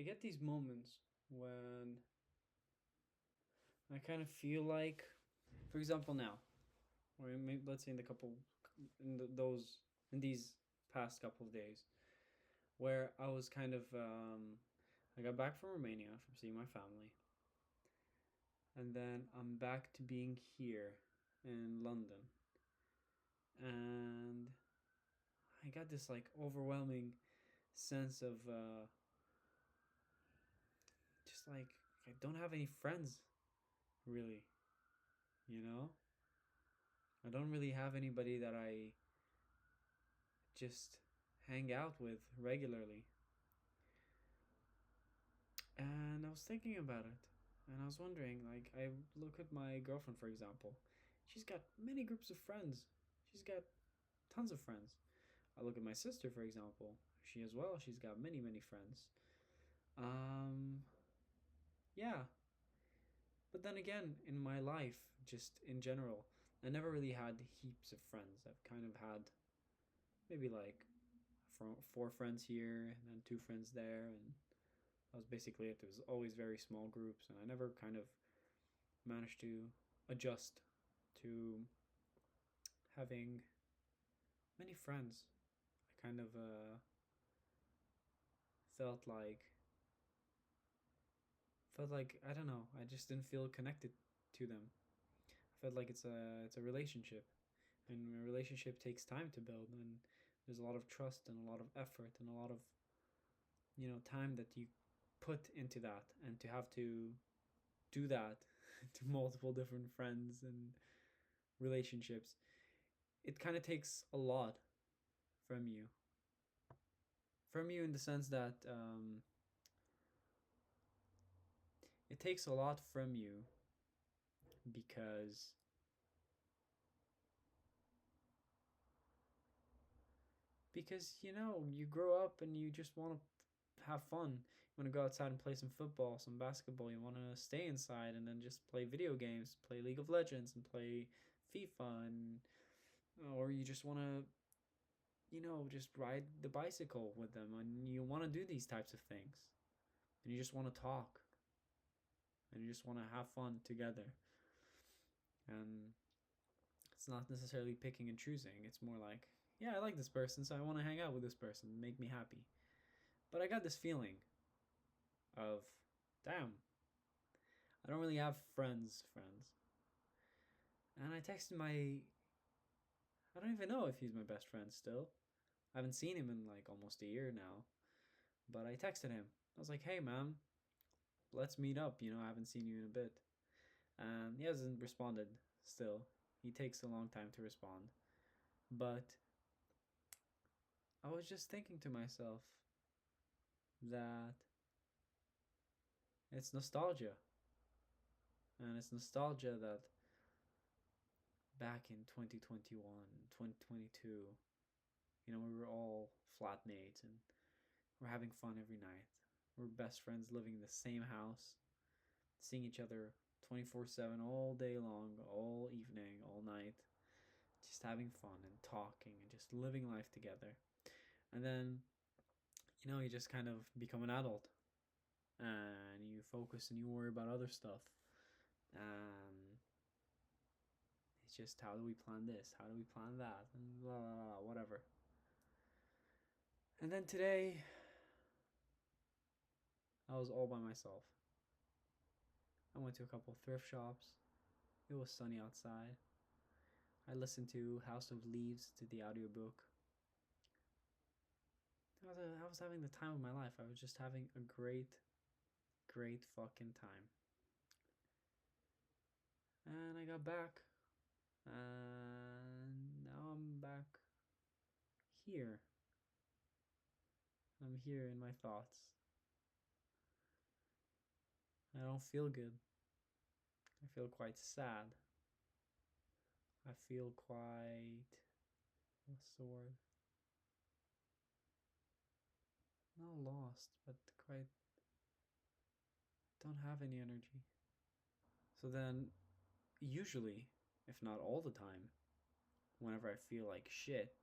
I get these moments when I kind of feel like, for example, now, or maybe, let's say in the couple, in the, those, in these past couple of days, where I was kind of, I got back from Romania from seeing my family, and then I'm back to being here in London, and I got this like overwhelming sense of just like I don't have any friends really, you know? I don't really have anybody that I just hang out with regularly. And I was thinking about it. And I was wondering, like, I look at my girlfriend, for example. She's got many groups of friends. She's got tons of friends. I look at my sister, for example. She as well, she's got many, many friends. Um, yeah. But then again, in my life, just in general, I never really had heaps of friends. I've kind of had maybe like four friends here and then two friends there, and that was basically it. It was always very small groups, and I never kind of managed to adjust to having many friends. I kind of felt like I don't know. I just didn't feel connected to them. I felt like it's a relationship, and a relationship takes time to build, and there's a lot of trust and a lot of effort and a lot of time that you put into that, and to have to do that to multiple different friends and relationships, it kind of takes a lot from you in the sense that it takes a lot from you because you grow up and you just want to have fun. You want to go outside and play some football, some basketball. You want to stay inside and then just play video games, play League of Legends and play FIFA, and or you just want to just ride the bicycle with them, and you want to do these types of things, and you just want to talk, and you just want to have fun together. And it's not necessarily picking and choosing. It's more like, yeah, I like this person, so I want to hang out with this person, make me happy. But I got this feeling of, damn, I don't really have friends. And I texted I don't even know if he's my best friend still. I haven't seen him in like almost a year now. But I texted him. I was like, hey, man, let's meet up. I haven't seen you in a bit. And he hasn't responded still. He takes a long time to respond. But I was just thinking to myself that it's nostalgia. And it's nostalgia that back in 2021, 2022, we were all flatmates and we're having fun every night. We're best friends living in the same house, seeing each other 24/7 all day long, all evening, all night, just having fun and talking and just living life together. And then, you just kind of become an adult and you focus and you worry about other stuff. It's just, how do we plan this? How do we plan that? And blah, blah, blah, whatever. And then today, I was all by myself. I went to a couple thrift shops. It was sunny outside. I listened to House of Leaves, to the audiobook. I was having the time of my life. I was just having a great, great fucking time. And I got back. And now I'm back here. I'm here in my thoughts. I don't feel good. I feel quite sad. I feel quite, what's the word? Not lost, but quite, don't have any energy. So then, usually, if not all the time, whenever I feel like shit,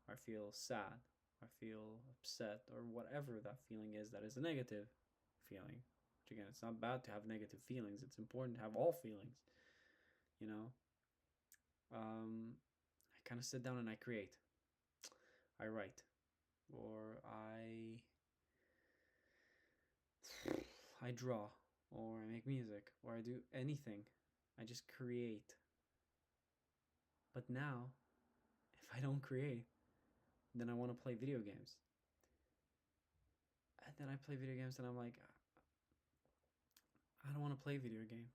or I feel sad, I feel upset, or whatever that feeling is that is a negative feeling. Which again, it's not bad to have negative feelings. It's important to have all feelings, you know. I kind of sit down and I create. I write, or I draw, or I make music, or I do anything. I just create. But now, if I don't create, then I want to play video games. And then I play video games and I'm like, I don't want to play video games.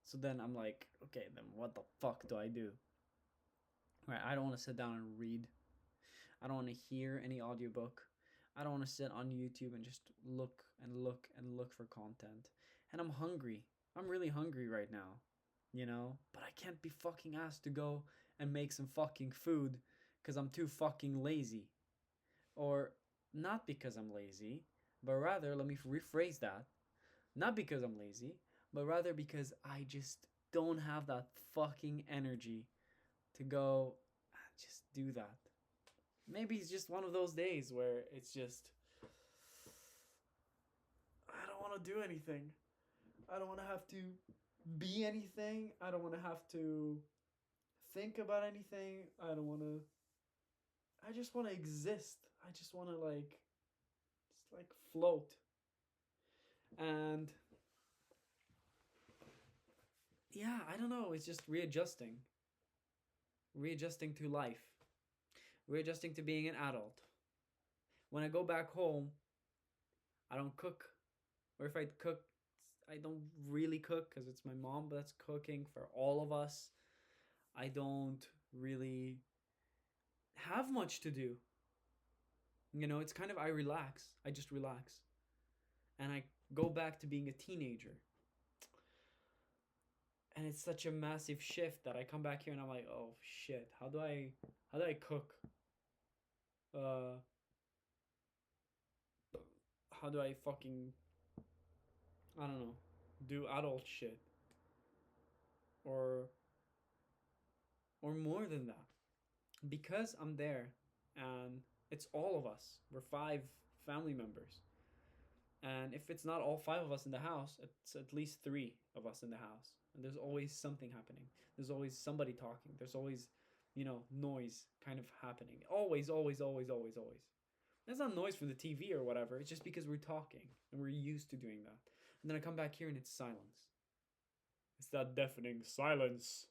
So then I'm like, okay, then what the fuck do I do? Right, I don't want to sit down and read. I don't want to hear any audiobook. I don't want to sit on YouTube and just look and look and look for content. And I'm hungry. I'm really hungry right now, you know? But I can't be fucking asked to go and make some fucking food because I'm too fucking lazy. Or not because I'm lazy, but rather, let me rephrase that. Not because I'm lazy, but rather because I just don't have that fucking energy to go and just do that. Maybe it's just one of those days where it's just, I don't want to do anything. I don't want to have to be anything. I don't want to have to think about anything. I just want to exist. I just want to just float. And yeah, I don't know. It's just readjusting to life, readjusting to being an adult. When I go back home, I don't cook. Or if I cook, I don't really cook because it's my mom that's cooking for all of us. I don't really have much to do. You know, it's kind of, I relax. I just relax. And I go back to being a teenager. And it's such a massive shift that I come back here and I'm like, oh shit, how do I cook? How do I fucking, I don't know, do adult shit? Or more than that. Because I'm there and it's all of us. We're 5 family members. And if it's not all 5 of us in the house, it's at least 3 of us in the house. And there's always something happening. There's always somebody talking. There's always, noise kind of happening. Always, always, always, always, always. That's not noise from the TV or whatever. It's just because we're talking and we're used to doing that. And then I come back here and it's silence. It's that deafening silence.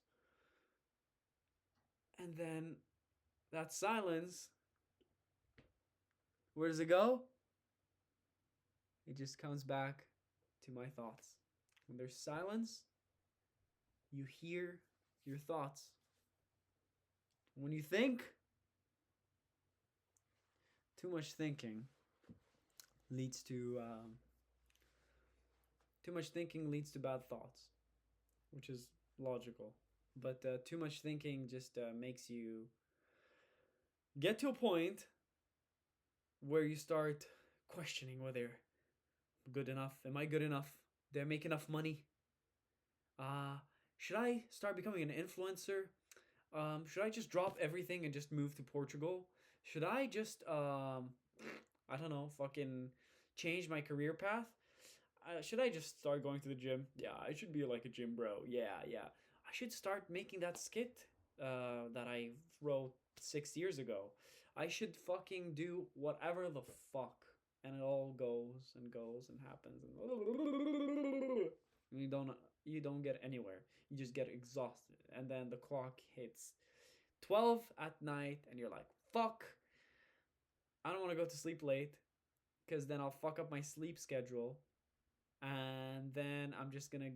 And then that silence, where does it go? It just comes back to my thoughts. When there's silence, you hear your thoughts. When you think, too much thinking leads to bad thoughts, which is logical. But too much thinking just makes you get to a point where you start questioning whether good enough. Am I good enough? Do I make enough money? Should I start becoming an influencer? Should I just drop everything and just move to Portugal? Should I just, I don't know, fucking change my career path? Should I just start going to the gym? Yeah, I should be like a gym bro. Yeah. I should start making that skit that I wrote 6 years ago. I should fucking do whatever the fuck. And it all goes and goes and happens. And you don't get anywhere. You just get exhausted. And then the clock hits 12 at night and you're like, fuck. I don't want to go to sleep late because then I'll fuck up my sleep schedule. And then I'm just going to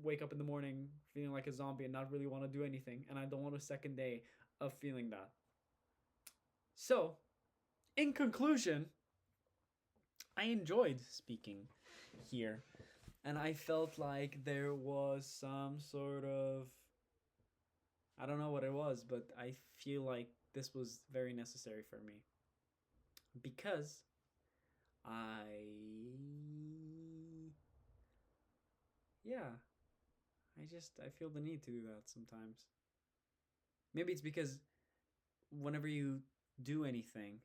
wake up in the morning feeling like a zombie and not really want to do anything. And I don't want a second day of feeling that. So, in conclusion, I enjoyed speaking here. And I felt like there was some sort of, I don't know what it was, but I feel like this was very necessary for me. Because I feel the need to do that sometimes. Maybe it's because whenever you do anything,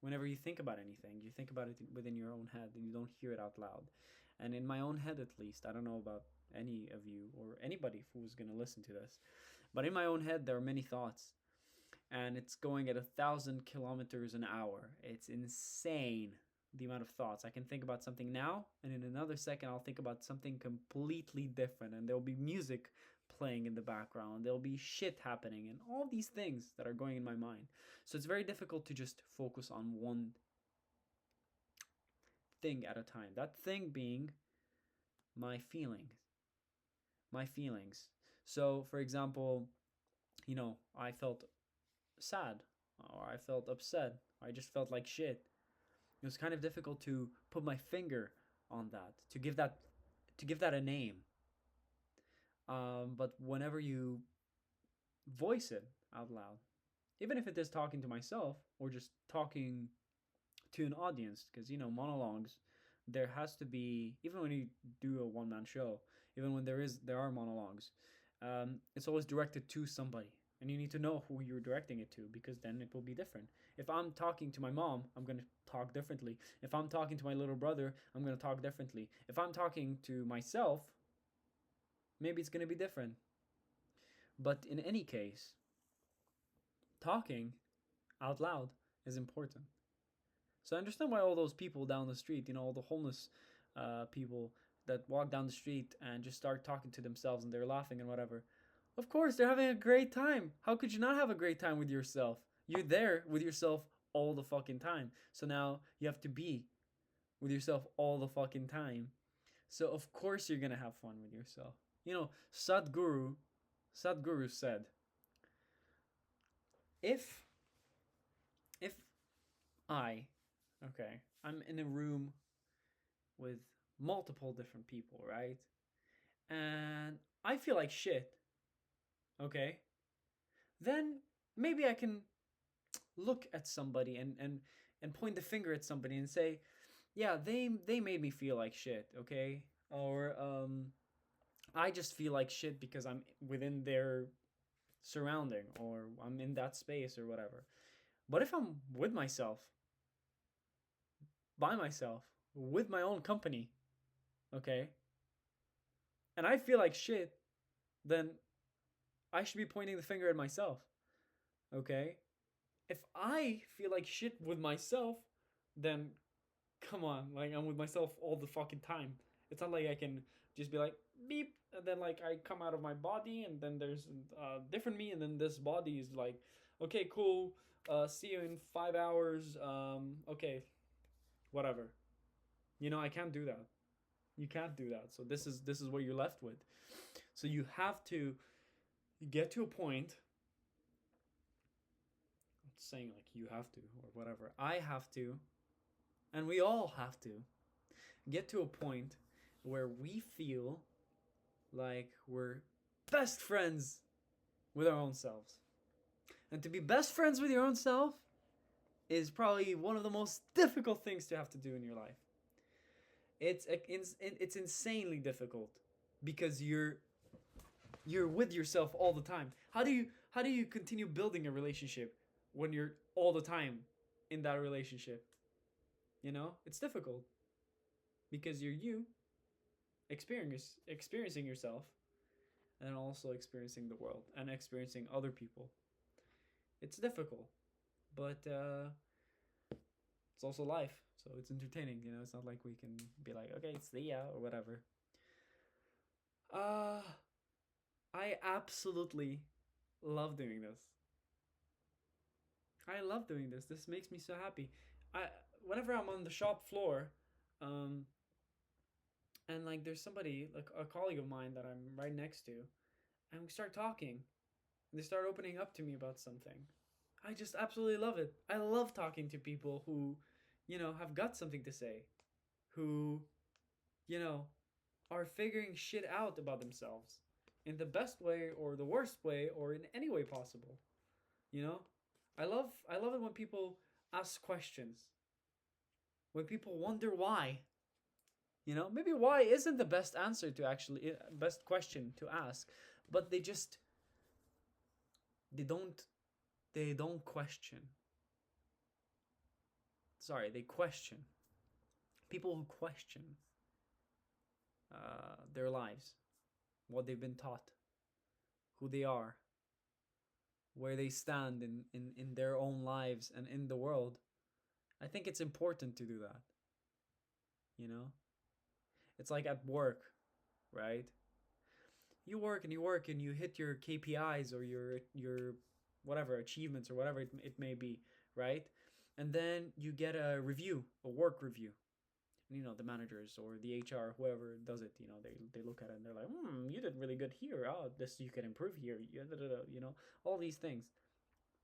Whenever you think about anything, you think about it within your own head and you don't hear it out loud. And in my own head, at least, I don't know about any of you or anybody who's going to listen to this, but in my own head, there are many thoughts, and it's going at 1,000 kilometers an hour. It's insane the amount of thoughts. I can think about something now, and in another second, I'll think about something completely different, and there'll be music playing in the background. There'll be shit happening, and all these things that are going in my mind. So it's very difficult to just focus on one thing at a time. That thing being my feelings. My feelings. So, for example, I felt sad, or I felt upset, or I just felt like shit. It was kind of difficult to put my finger on that, to give that a name. But whenever you voice it out loud, even if it is talking to myself or just talking to an audience, because monologues, there has to be, even when you do a one-man show, even when there are monologues, it's always directed to somebody, and you need to know who you're directing it to, because then it will be different. If I'm talking to my mom, I'm going to talk differently. If I'm talking to my little brother, I'm going to talk differently. If I'm talking to myself, maybe it's going to be different. But in any case, talking out loud is important. So I understand why all those people down the street, all the homeless people that walk down the street and just start talking to themselves and they're laughing and whatever. Of course, they're having a great time. How could you not have a great time with yourself? You're there with yourself all the fucking time. So now you have to be with yourself all the fucking time. So of course you're going to have fun with yourself. Sadhguru said, if I'm in a room with multiple different people, right? And I feel like shit, okay? Then maybe I can look at somebody and point the finger at somebody and say, yeah, they made me feel like shit, okay? Or I just feel like shit because I'm within their surrounding, or I'm in that space or whatever. But if I'm with myself, by myself, with my own company, okay, and I feel like shit, then I should be pointing the finger at myself, okay? If I feel like shit with myself, then come on, like, I'm with myself all the fucking time. It's not like I can just be like, beep, and then like I come out of my body, and then there's a different me, and then this body is like, okay, cool, see you in 5 hours, okay, whatever. I can't do that. You can't do that. So this is what you're left with. So you have to get to a point. I'm saying like you have to or whatever. I have to, and we all have to get to a point where we feel like we're best friends with our own selves. And to be best friends with your own self is probably one of the most difficult things to have to do in your life. It's insanely difficult because you're with yourself all the time. How do you continue building a relationship when you're all the time in that relationship? It's difficult because you're experiencing yourself, and also experiencing the world and experiencing other people. It's difficult, but it's also life, so it's entertaining. It's not like we can be like, okay, it's the or whatever. I absolutely love doing this. I love doing this. This makes me so happy. Whenever I'm on the shop floor, and like there's somebody, like a colleague of mine that I'm right next to, and we start talking, and they start opening up to me about something. I just absolutely love it. I love talking to people who, have got something to say, who, are figuring shit out about themselves in the best way or the worst way or in any way possible. I love it when people ask questions. When people wonder why. Maybe why isn't the best answer to actually best question to ask, but they don't question. They question. People who question their lives, what they've been taught, who they are, where they stand in their own lives and in the world. I think it's important to do that. You know? It's like at work, right? You work and you work and you hit your KPIs or your whatever achievements or whatever it may be, right? And then you get a review, a work review. You know, the managers or the HR, whoever does it, you know, they look at it and they're like, you did really good here. Oh, this you can improve here. You know, all these things.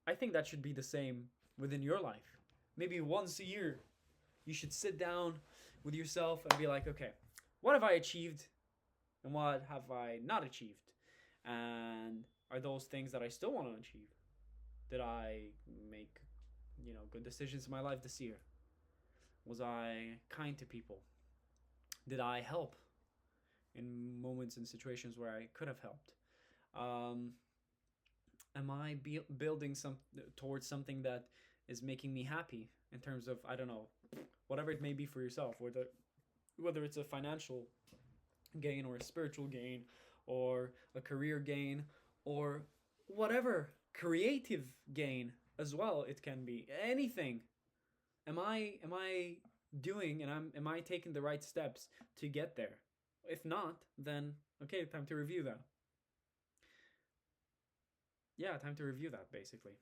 I think that should be the same within your life. Maybe once a year, you should sit down with yourself and be like, okay, what have I achieved and what have I not achieved? And are those things that I still want to achieve? Did I make, you know, good decisions in my life this year? Was I kind to people? Did I help in moments and situations where I could have helped? Am I building some towards something that is making me happy in terms of, I don't know, whatever it may be for yourself, whether it's a financial gain or a spiritual gain or a career gain or whatever creative gain as well, it can be anything. Am I doing and am I taking the right steps to get there? If not, then okay, time to review that. Yeah, time to review that basically.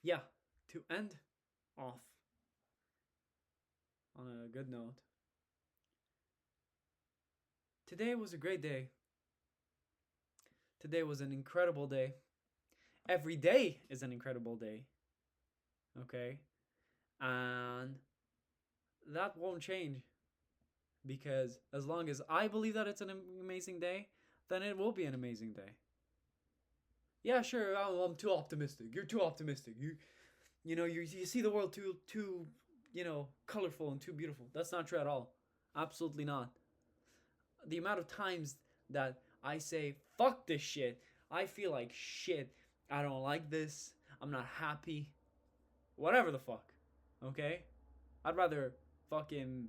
Yeah, to end off on a good note. Today was a great day. Today was an incredible day. Every day is an incredible day. Okay? And that won't change. Because as long as I believe that it's an amazing day, then it will be an amazing day. Yeah, sure, I'm too optimistic. You're too optimistic. You know, you see the world too, you know, colorful and too beautiful. That's not true at all. Absolutely not. The amount of times that I say, fuck this shit, I feel like shit, I don't like this, I'm not happy, whatever the fuck, okay? I'd rather fucking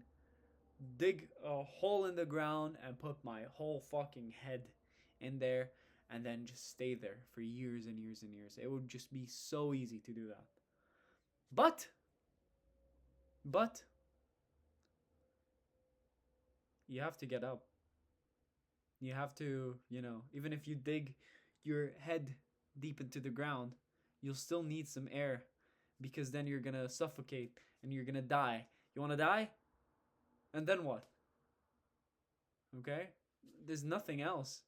dig a hole in the ground and put my whole fucking head in there and then just stay there for years and years and years. It would just be so easy to do that. But you have to get up. You have to, you know, even if you dig your head deep into the ground, you'll still need some air because then you're gonna suffocate and you're gonna die. You wanna die? And then what? Okay? There's nothing else.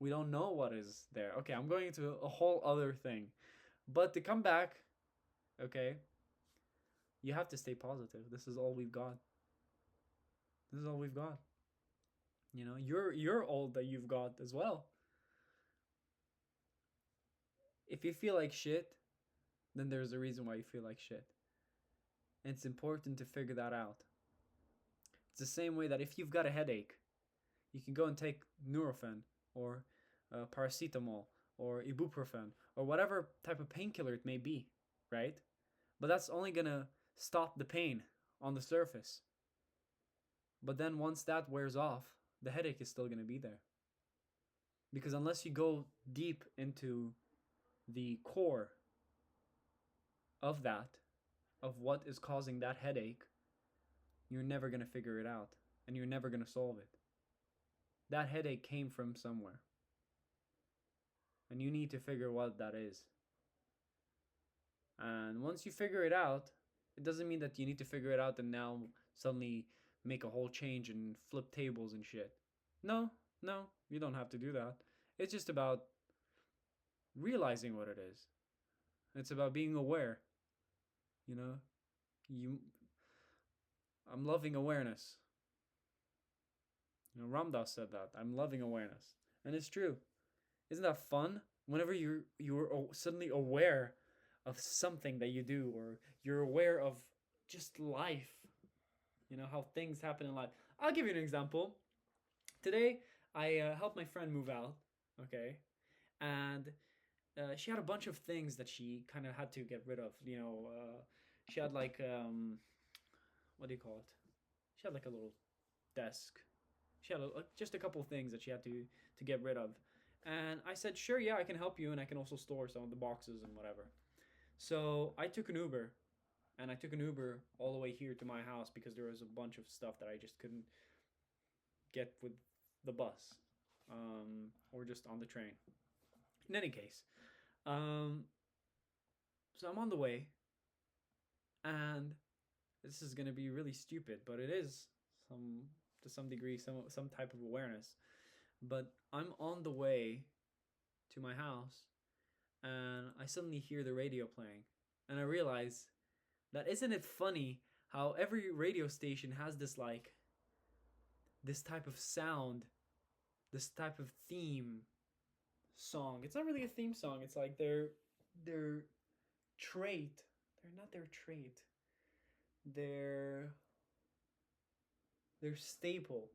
We don't know what is there. Okay, I'm going into a whole other thing. But to come back, okay, you have to stay positive. This is all we've got. This is all we've got. You know, you're all that you've got as well. If you feel like shit, then there's a reason why you feel like shit. And it's important to figure that out. It's the same way that if you've got a headache, you can go and take Nurofen or paracetamol or ibuprofen or whatever type of painkiller it may be, right? But that's only gonna stop the pain on the surface. But then once that wears off, the headache is still gonna be there. Because unless you go deep into the core of that, of what is causing that headache, you're never gonna figure it out and you're never gonna solve it. That headache came from somewhere. And you need to figure what that is. And once you figure it out, it doesn't mean that you need to figure it out and now suddenly make a whole change and flip tables and shit. No, you don't have to do that. It's just about realizing what it is. It's about being aware. You know, I'm loving awareness. You know, Ram Dass said that. I'm loving awareness. And it's true. Isn't that fun? Whenever you're suddenly aware of something that you do, or you're aware of just life, you know, how things happen in life. I'll give you an example. Today, I helped my friend move out, okay? And she had a bunch of things that she kind of had to get rid of. She had like what do you call it? She had like a little desk. She had just a couple of things that she had to get rid of. And I said, sure, yeah, I can help you, and I can also store some of the boxes and whatever. So I took an Uber, and I took an Uber all the way here to my house because there was a bunch of stuff that I just couldn't get with the bus, or just on the train. In any case, um, so I'm on the way, and this is gonna be really stupid, but it is some to some degree some type of awareness. But I'm on the way to my house, and I suddenly hear the radio playing, and I realize that isn't it funny how every radio station has this type of sound, this type of theme song. It's not really a theme song. It's like their trait. They're not their trait. Their their staple.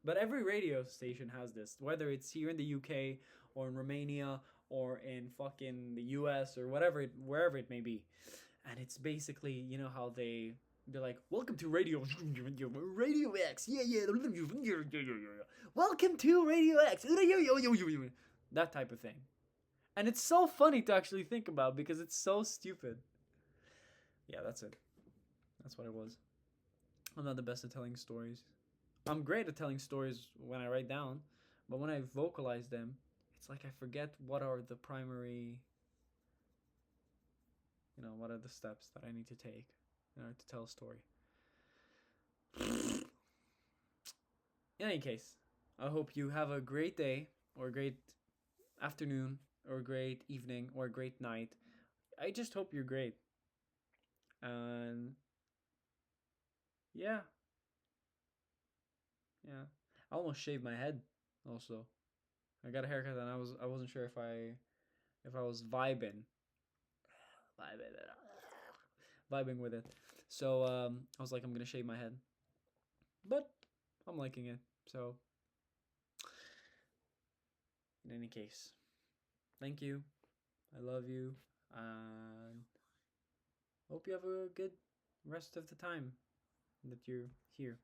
But every radio station has this, whether it's here in the UK or in Romania or in fucking the US or wherever it may be. And it's basically, how they're like, welcome to Radio X, yeah, welcome to Radio X, that type of thing. And it's so funny to actually think about because it's so stupid. Yeah, that's it. That's what it was. I'm not the best at telling stories. I'm great at telling stories when I write down, but when I vocalize them, it's like I forget what are the primary, what are the steps that I need to take in order to tell a story. In any case, I hope you have a great day, or a great afternoon, or a great evening, or a great night. I just hope you're great. And yeah. Yeah. I almost shaved my head also. I got a haircut and I wasn't sure if I was vibing with it. So I was like, I'm gonna shave my head. But I'm liking it. So in any case, thank you. I love you. And hope you have a good rest of the time that you're here.